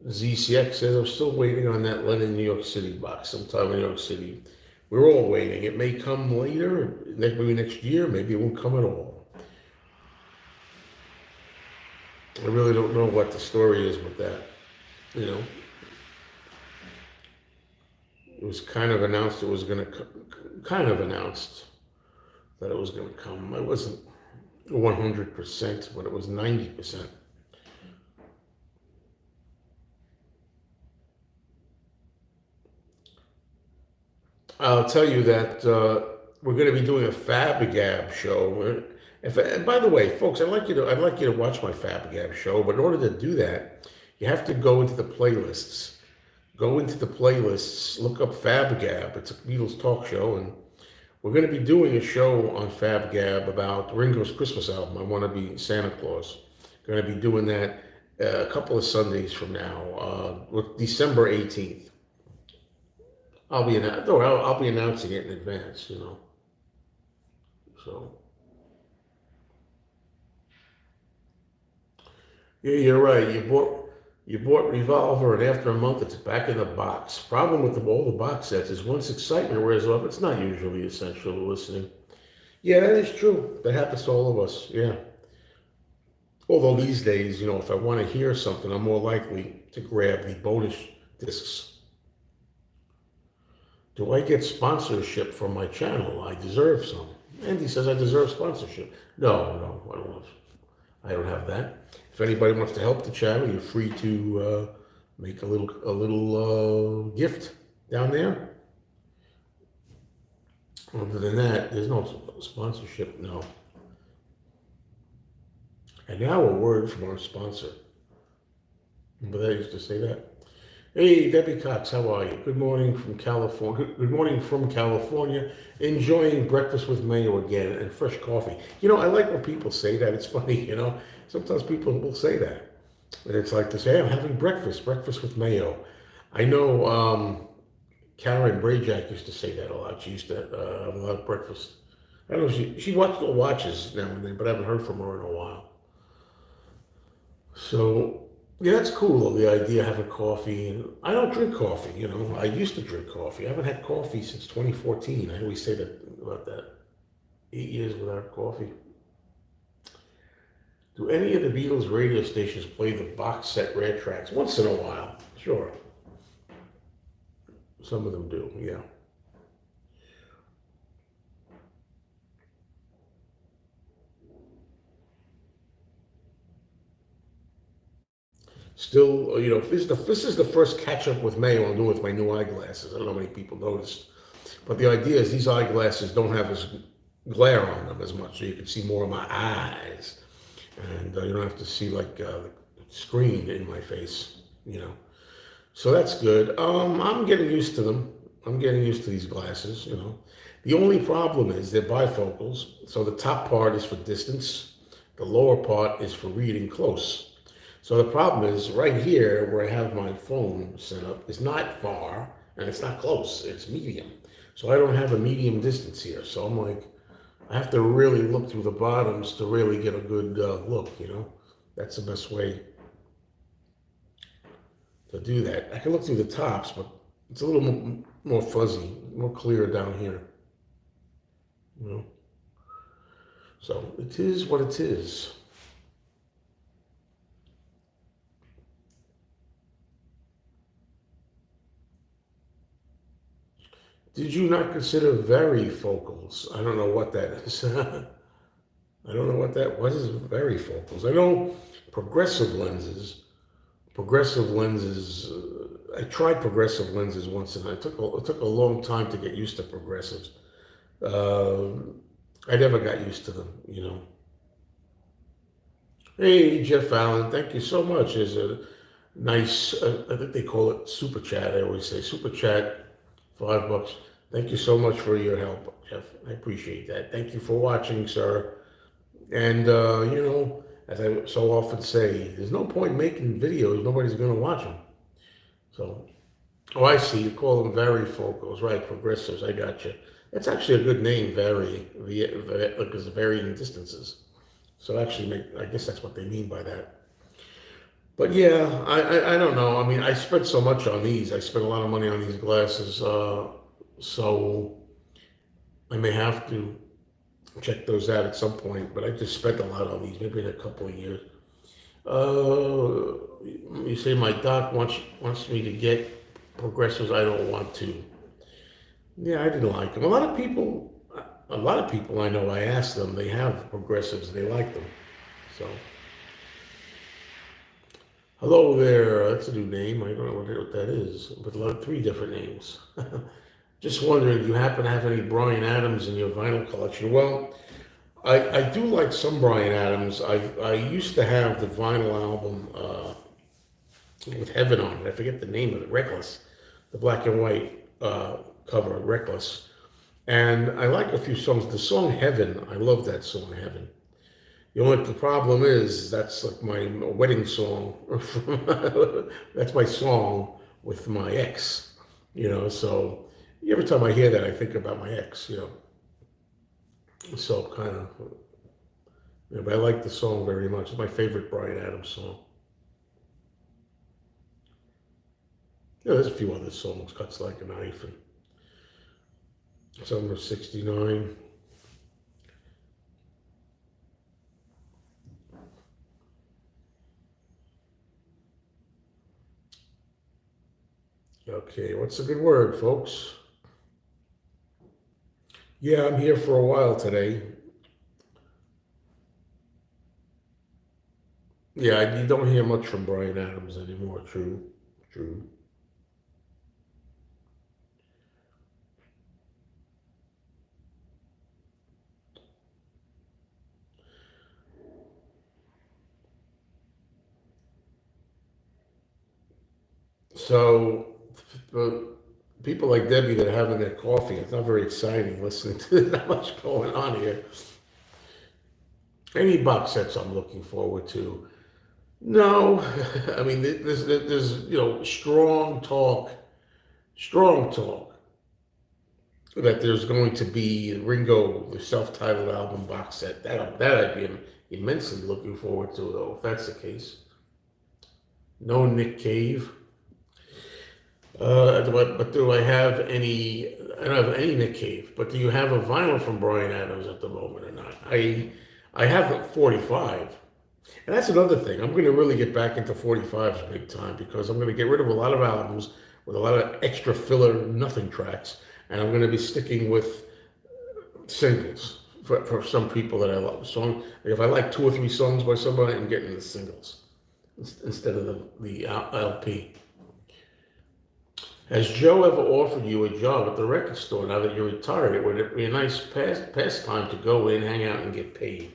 ZCX says I'm still waiting on that Lennon New York City box sometime in New York City. We're all waiting. It may come later, maybe next year, maybe it won't come at all. I really don't know what the story is with that. You know, it was kind of announced it was going to, kind of announced that it was going to come. It wasn't 100%, but it was 90%. I'll tell you that we're going to be doing a Fab show. If, and by the way, folks, I'd like you to watch my Fab show. But in order to do that, you have to go into the playlists. Go into the playlists. Look up Fab. It's a Beatles talk show, and we're going to be doing a show on Fab about Ringo's Christmas album. I Want to Be Santa Claus. Going to be doing that a couple of Sundays from now, December 18th. I'll be announcing it in advance, you know. So yeah, you're right. You bought Revolver, and after a month, it's back in the box. Problem with all the box sets is once excitement wears off, it's not usually essential to listening. Yeah, that is true. That happens to all of us. Yeah. Although these days, you know, if I want to hear something, I'm more likely to grab the bonus discs. Do I get sponsorship from my channel? I deserve some. Andy says I deserve sponsorship. No, I don't have that. If anybody wants to help the channel, you're free to make a little gift down there. Other than that, there's no sponsorship. No. And now a word from our sponsor. Remember that I used to say that. Hey, Debbie Cox, how are you? Good morning from California. Good morning from California. Enjoying breakfast with Mayo again and fresh coffee. You know, I like when people say that. It's funny, you know. Sometimes people will say that. And it's like to say, hey, I'm having breakfast with Mayo. I know Karen Brayjack used to say that a lot. She used to have a lot of breakfast. I don't know, she watches now and then, but I haven't heard from her in a while. So yeah, that's cool. The idea of having coffee. And I don't drink coffee. You know, I used to drink coffee. I haven't had coffee since 2014. I always say that about that. 8 years without coffee. Do any of the Beatles radio stations play the box set rare tracks? Once in a while, sure. Some of them do. Yeah. Still, you know, this is the first catch up with Mayo I'm doing with my new eyeglasses. I don't know how many people noticed, but the idea is these eyeglasses don't have as glare on them as much, so you can see more of my eyes, and you don't have to see like the screen in my face, you know. So that's good. I'm getting used to them. I'm getting used to these glasses, you know. The only problem is they're bifocals, so the top part is for distance, the lower part is for reading close. So the problem is right here where I have my phone set up is not far and it's not close. It's medium. So I don't have a medium distance here. So I'm like, I have to really look through the bottoms to really get a good look, you know. That's the best way to do that. I can look through the tops, but it's a little more fuzzy, more clear down here, you know. So it is what it is. Did you not consider varifocals? I don't know what that is. I don't know what is varifocals. I know progressive lenses. Progressive lenses. I tried progressive lenses once, and it took a long time to get used to progressives. Uh, I never got used to them, you know. Hey, Jeff Allen, thank you so much. There's a nice, I think they call it super chat. I always say super chat, $5. Thank you so much for your help, Jeff. I appreciate that. Thank you for watching, sir. And, you know, as I so often say, there's no point making videos. Nobody's going to watch them. So, oh, I see. You call them varifocals, right? Progressives. I got you. That's actually a good name, because varying distances. So actually, I guess that's what they mean by that. But yeah, I don't know. I mean, I spent so much on these. I spent a lot of money on these glasses, so I may have to check those out at some point. But I just spent a lot on these, maybe in a couple of years. You say my doc wants me to get progressives. I don't want to. Yeah, I didn't like them. A lot of people I know. I asked them. They have progressives. They like them. So, hello there. That's a new name. I don't know what that is, but like three different names. Just wondering, do you happen to have any Bryan Adams in your vinyl collection? Well, I do like some Bryan Adams. I used to have the vinyl album with Heaven on it. I forget the name of it. Reckless, the black and white cover, Reckless. And I like a few songs. The song Heaven, I love that song Heaven. The problem is that's like my wedding song. That's my song with my ex. So every time I hear that, I think about my ex. So kind of. But I like the song very much. It's my favorite Bryan Adams song. There's a few other songs, Cuts Like a Knife, and Summer '69. Okay, what's a good word, folks? Yeah, I'm here for a while today. Yeah, you don't hear much from Bryan Adams anymore. True, true. So, uh, people like Debbie that are having their coffee, it's not very exciting listening to that much going on here. Any box sets I'm looking forward to. No, I mean, there's strong talk that there's going to be Ringo, the self-titled album box set. That I'd be immensely looking forward to, though, if that's the case. No Nick Cave. But do I have any? I don't have any Nick Cave. But do you have a vinyl from Bryan Adams at the moment or not? I have a 45, and that's another thing. I'm going to really get back into 45s big time because I'm going to get rid of a lot of albums with a lot of extra filler, nothing tracks, and I'm going to be sticking with singles for some people that I love. Song, like if I like two or three songs by somebody, I'm getting the singles instead of the LP. Has Joe ever offered you a job at the record store now that you're retired? It would be a nice pastime to go in, hang out, and get paid.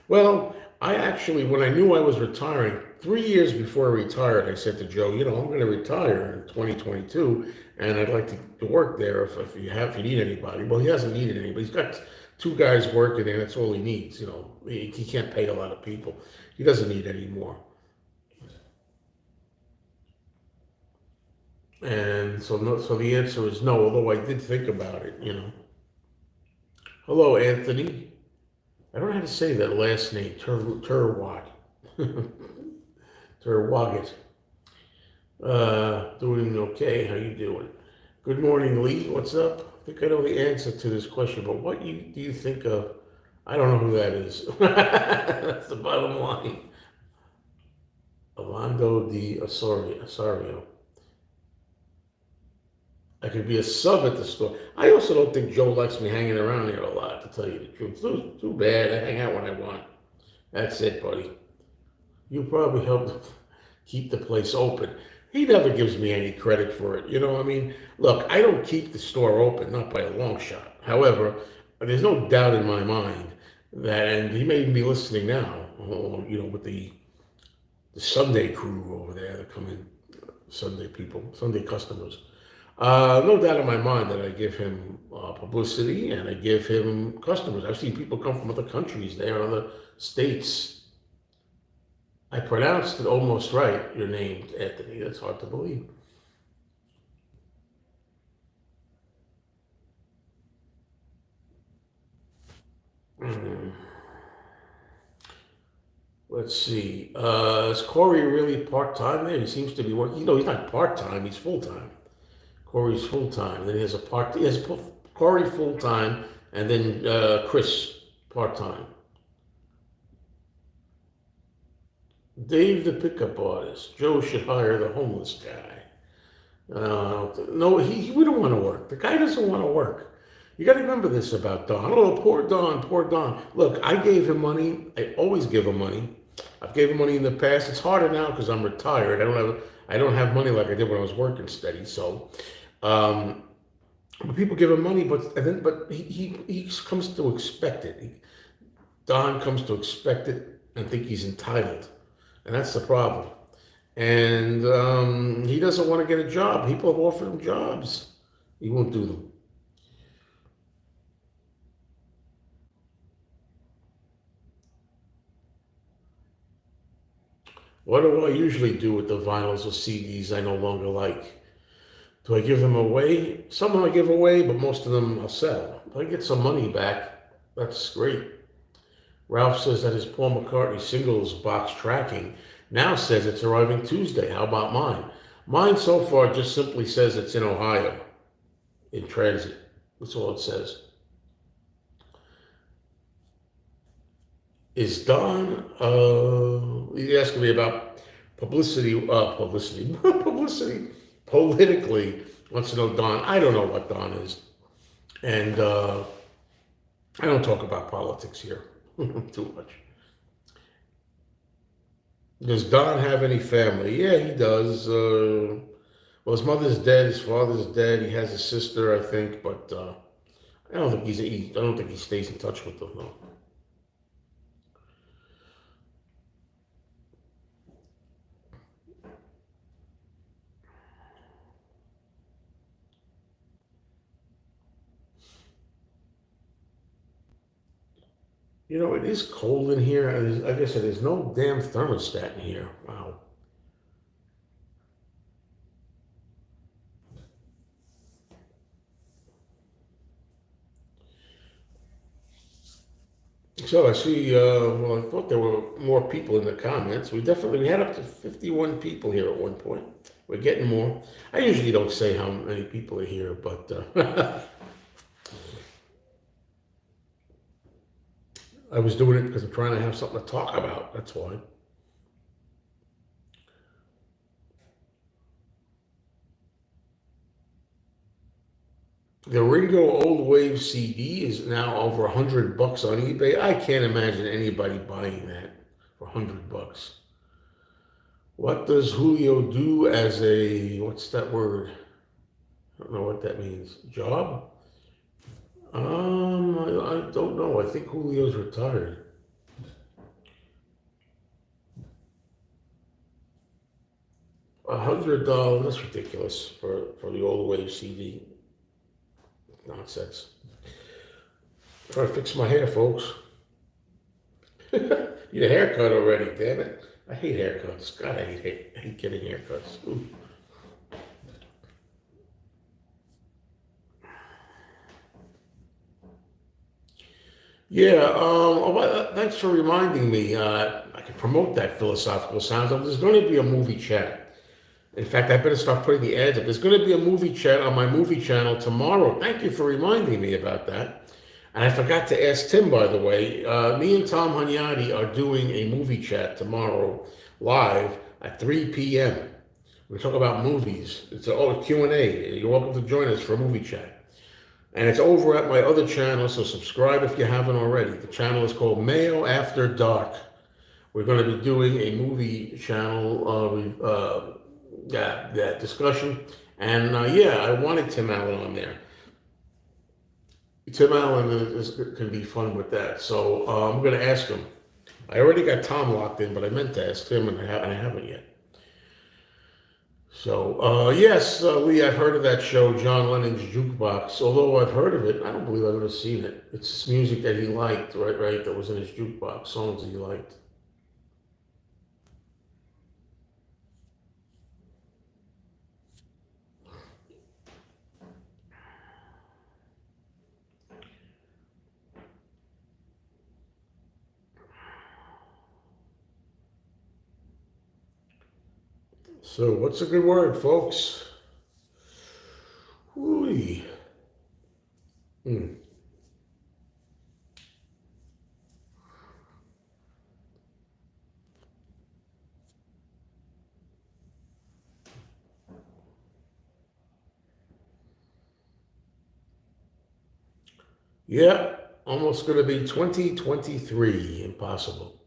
Well, I actually, when I knew I was retiring, 3 years before I retired, I said to Joe, I'm going to retire in 2022, and I'd like to work there if you need anybody. Well, he hasn't needed anybody. He's got two guys working there. That's all he needs. He can't pay a lot of people. He doesn't need any more. And so, no, so the answer is no. Although I did think about it. Hello, Anthony. I don't know how to say that last name. Turwat. Turwaget. Doing okay. How you doing? Good morning, Lee. What's up? I think I know the answer to this question, but do you think of? I don't know who that is. That's the bottom line. Alando di Osorio. I could be a sub at the store. I also don't think Joe likes me hanging around here a lot, to tell you the truth. Too bad. I hang out when I want. That's it, buddy. You probably helped keep the place open. He never gives me any credit for it. I mean, look, I don't keep the store open, not by a long shot. However, there's no doubt in my mind that, and he may even be listening now, with the Sunday crew over there that come in, Sunday people, Sunday customers. No doubt in my mind that I give him publicity and I give him customers. I've seen people come from other countries there, other states. I pronounced it almost right, your name, Anthony. That's hard to believe. Mm. Let's see. Is Corey really part-time there? He seems to be working. He's not part-time. He's full-time. Corey's full-time. Then he has a part. He has Corey full-time, and then Chris part-time. Dave the pickup artist. Joe should hire the homeless guy. No, we don't want to work. The guy doesn't want to work. You got to remember this about Don. Oh, poor Don, poor Don. Look, I gave him money. I always give him money. I've gave him money in the past. It's harder now because I'm retired. I don't have money like I did when I was working steady. So, um, but people give him money, but he comes to expect it. Don comes to expect it and think he's entitled, and that's the problem. And he doesn't want to get a job. People have offered him jobs. He won't do them. What do I usually do with the vinyls or CDs I no longer like? Do I give them away? Some of them I give away, but most of them I'll sell. If I get some money back, that's great. Ralph says that his Paul McCartney singles box tracking now says it's arriving Tuesday. How about mine? Mine so far just simply says it's in Ohio, in transit. That's all it says. Is Don, he's asking me about publicity, politically. Wants to know Don. I don't know what Don is. And I don't talk about politics here too much. Does Don have any family? Yeah, he does. Well, his mother's dead. His father's dead. He has a sister, I think, but I don't think he stays in touch with them. No. It is cold in here. Like I said, there's no damn thermostat in here. Wow. So I see. Well, I thought there were more people in the comments. We had up to 51 people here at one point. We're getting more. I usually don't say how many people are here, but I was doing it because I'm trying to have something to talk about. That's why. The Ringo Old Wave CD is now over $100 on eBay. I can't imagine anybody buying that for $100. What does Julio do as what's that word? I don't know what that means. Job? I don't know. I think Julio's retired. $100, that's ridiculous for the Old Wave CD. Nonsense. Trying to fix my hair, folks. Need a haircut already, damn it. I hate haircuts. God, I hate getting haircuts. Ooh. Yeah, thanks for reminding me. I could promote that Philosophical Sounds. There's going to be a movie chat. In fact, I better start putting the ads up. There's going to be a movie chat on my movie channel tomorrow. Thank you for reminding me about that. And I forgot to ask Tim, by the way. Me and Tom Hunyadi are doing a movie chat tomorrow live at 3 p.m. We're talking about movies. It's a Q&A. You're welcome to join us for a movie chat. And it's over at my other channel, so subscribe if you haven't already. The channel is called Mayo After Dark. We're going to be doing a movie channel discussion. And yeah, I wanted Tim Allen on there. Tim Allen can be fun with that. So I'm going to ask him. I already got Tom locked in, but I meant to ask him, and I haven't yet. So, yes, Lee, I've heard of that show, John Lennon's Jukebox. Although I've heard of it, I don't believe I've ever seen it. It's just music that he liked, right, that was in his jukebox, songs that he liked. So, what's a good word, folks? Ooh. Hmm. Yeah, almost going to be 2023. Impossible.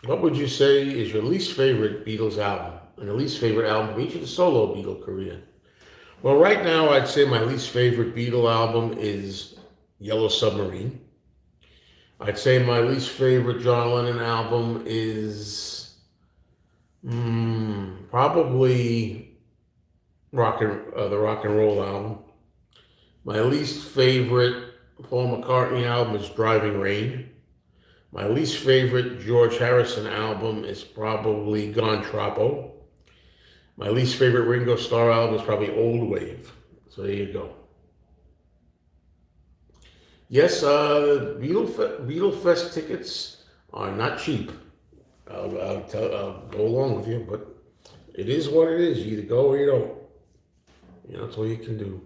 What would you say is your least favorite Beatles album and the least favorite album from each of the solo Beatle career? Well, right now, I'd say my least favorite Beatle album is Yellow Submarine. I'd say my least favorite John Lennon album is probably the Rock and Roll album. My least favorite Paul McCartney album is Driving Rain. My least favorite George Harrison album is probably Gone Troppo. My least favorite Ringo Starr album is probably Old Wave. So there you go. Yes, Beatle Fest tickets are not cheap. I'll go along with you, but it is what it is. You either go or you don't. You know, that's all you can do.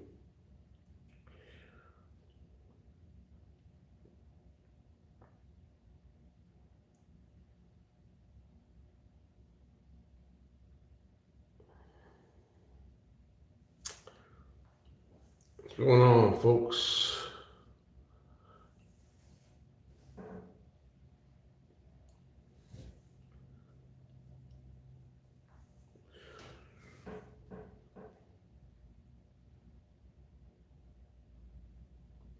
What's going on, folks?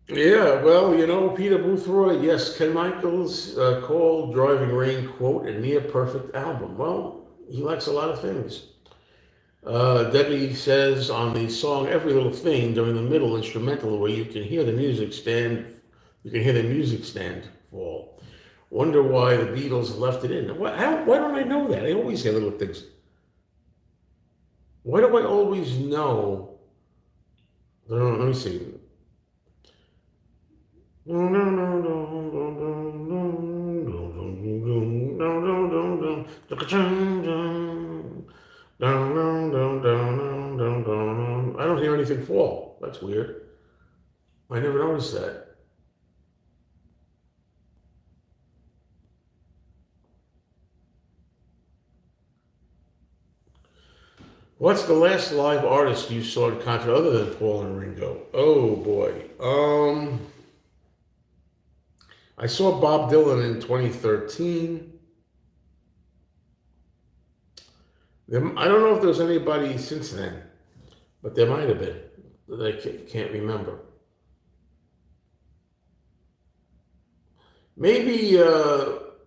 Yeah, well, Peter Boothroyd, yes, Ken Michaels called Driving Rain, quote, a near perfect album. Well, he likes a lot of things. Debbie says on the song Every Little Thing during the middle instrumental where you can hear the music stand fall. Wonder why the Beatles left it in. Why don't I know that? I always hear little things. Why do I always know? Let me see. I don't hear anything fall. That's weird. I never noticed that. What's the last live artist you saw in concert other than Paul and Ringo? Oh boy. I saw Bob Dylan in 2013. I don't know if there's anybody since then, but there might have been that I can't remember. Maybe,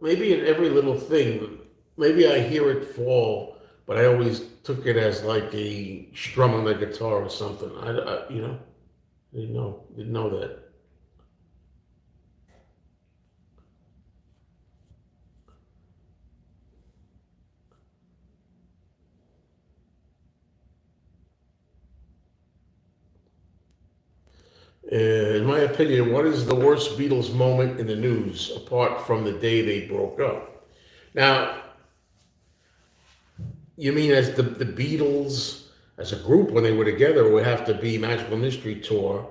maybe in every little thing, maybe I hear it fall, but I always took it as like a strum on the guitar or something. Didn't know that. In my opinion, what is the worst Beatles moment in the news apart from the day they broke up? Now, you mean as the Beatles as a group when they were together would have to be Magical Mystery Tour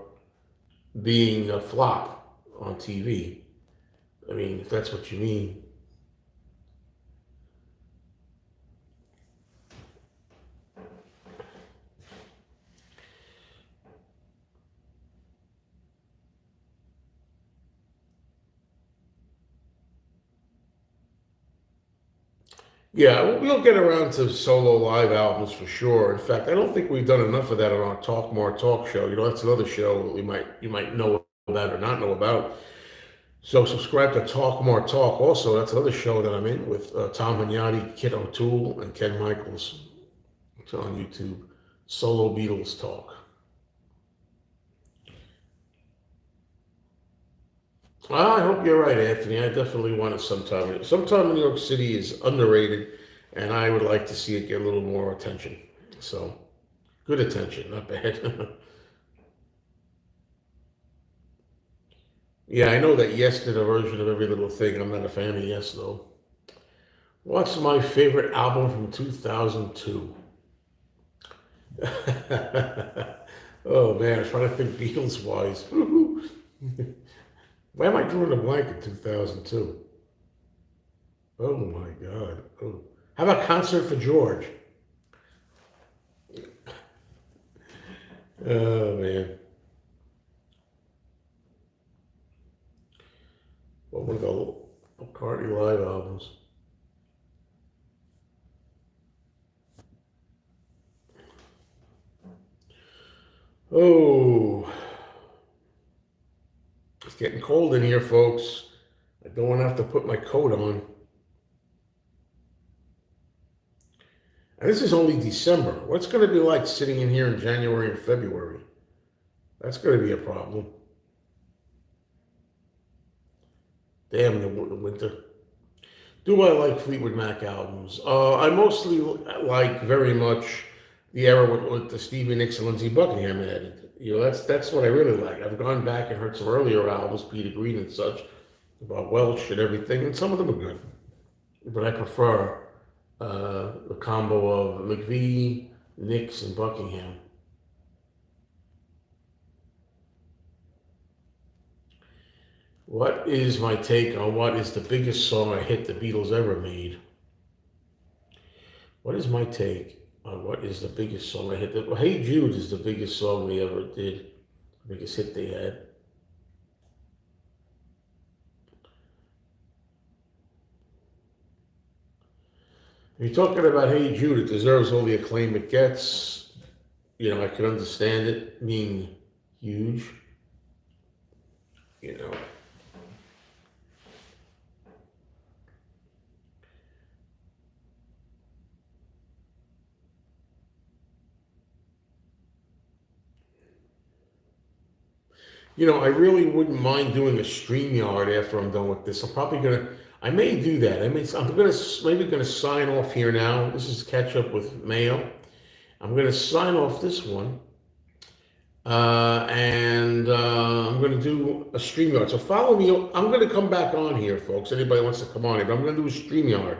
being a flop on TV? I mean, if that's what you mean. Yeah, we'll get around to solo live albums for sure. In fact, I don't think we've done enough of that on our Talk More Talk show. That's another show that you might know about or not know about. So subscribe to Talk More Talk. Also, that's another show that I'm in with Tom Magnotti, Kit O'Toole, and Ken Michaels. It's on YouTube. Solo Beatles Talk. I hope you're right, Anthony. I definitely want it sometime. Sometime in New York City is underrated, and I would like to see it get a little more attention. So, good attention, not bad. Yeah, I know that Yes did a version of Every Little Thing. I'm not a fan of Yes, though. What's my favorite album from 2002? Oh man, I was trying to think Beatles wise. Why am I drawing a blank in 2002? Oh my God. Oh. How about Concert for George? Oh man. What were the McCartney live albums? Oh, it's getting cold in here, folks. I don't want to have to put my coat on. And this is only December. What's going to be like sitting in here in January and February? That's going to be a problem. Damn, the winter. Do I like Fleetwood Mac albums? I mostly like very much the era with the Stevie Nicks and Lindsey Buckingham added. That's what I really like. I've gone back and heard some earlier albums, Peter Green and such, about Welsh and everything, and some of them are good. But I prefer the combo of McVie, Nicks, and Buckingham. What is my take on what is the biggest song or hit the Beatles ever made? What is my take on what is the biggest song I hit? Well, Hey Jude is the biggest song they ever did, the biggest hit they had. If you're talking about Hey Jude, it deserves all the acclaim it gets. I can understand it being huge. You know, I really wouldn't mind doing a StreamYard after I'm done with this. I may do that. Maybe gonna sign off here now. This is Catchup with Mayo. I'm gonna sign off this one. And I'm going to do a StreamYard. So follow me. I'm going to come back on here, folks. Anybody wants to come on here, but I'm going to do a StreamYard.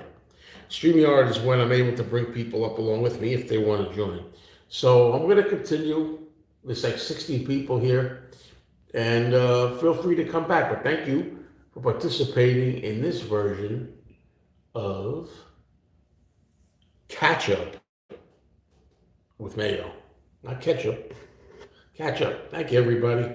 StreamYard is when I'm able to bring people up along with me if they want to join. So I'm going to continue. There's like 60 people here, and feel free to come back. But thank you for participating in this version of Catch-Up with Mayo. Not Ketchup. Catch-Up. Thank you, everybody.